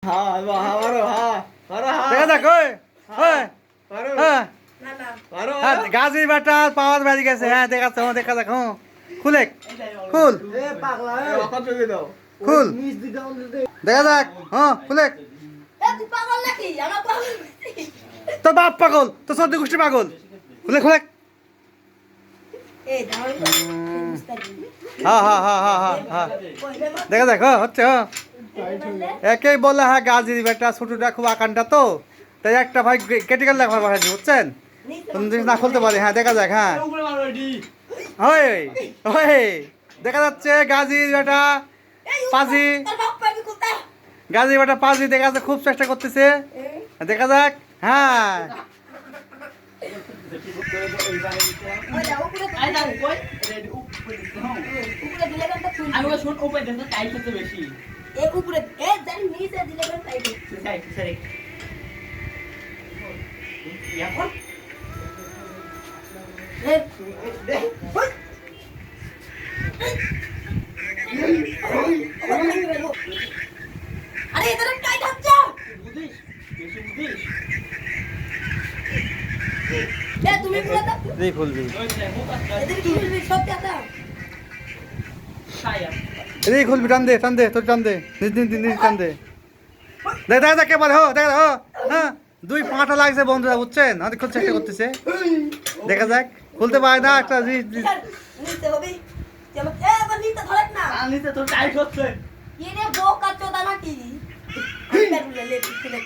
हाँ मारो हाँ मारो हाँ দেখা যাক ওই ওই मारो হ্যাঁ मारो হ্যাঁ গাজী বাটা পাওয়ার বাজি গেছে হ্যাঁ দেখা যাচ্ছে দেখা যাক হ্যাঁ খুলে খুল ए पागला है वक़्त पे दो খুল नीच दी डाउन दे দেখা যাক হ্যাঁ খুলে তুই পাগল নাকি আমার পাগল তোর বাপ পাগল তোর সর্দি গোষ্ঠী পাগল খুলে খুলে এই দাঁড়াই হ্যাঁ হ্যাঁ হ্যাঁ হ্যাঁ হ্যাঁ হ্যাঁ দেখা যাক হ্যাঁ হচ্ছে হ্যাঁ একেই বলে হ্যাঁ গাজী বেটা ছোটটা খুব আকানটা তো তাই একটা ভাই কেটে গেল লেখা পাঠাচ্ছি বুঝছেন তুমি যদি না খুলতে পারি হ্যাঁ দেখা যাক হ্যাঁ ওই ওই দেখা যাচ্ছে গাজী বেটা পাজি তোর বাপ পাবি কোথায় গাজী বেটা পাজি দেখা যাচ্ছে খুব চেষ্টা করতেছে দেখা যাক হ্যাঁ ওই দাও উপরে আই দাও কই উপরে দিলে গানটা খুল আমি ওই শুট উপরে দেখতে টাইট হচ্ছে বেশি এ উপরে এ জান নিচে দিলে গান টাইট সাই সাই এখন এ ওই আরে এদের টাইট হচ্ছে বুঝিস বেশি বুঝিস এ তুমি পুরো দাও এই খুলবি ওই দেখো এদের কি খুলবি সব কথা সাই এই খুলবি টান দে তোর টান দে নিজ টান দে দেখ দেখ দেখ কে বলে হো দেখ হো হ্যাঁ দুই পাঁটা লাগছে বন্ধুরা বুঝছেন আমাদের খুব চেষ্টা করতেছে দেখা যাক খুলতে পারে না একটা নিতে হবে চলো এ আবার নিতে ধরেন না আনিতে তো টাইট হচ্ছে এনে বোকা চোদা নাকি আমি বের বলে লে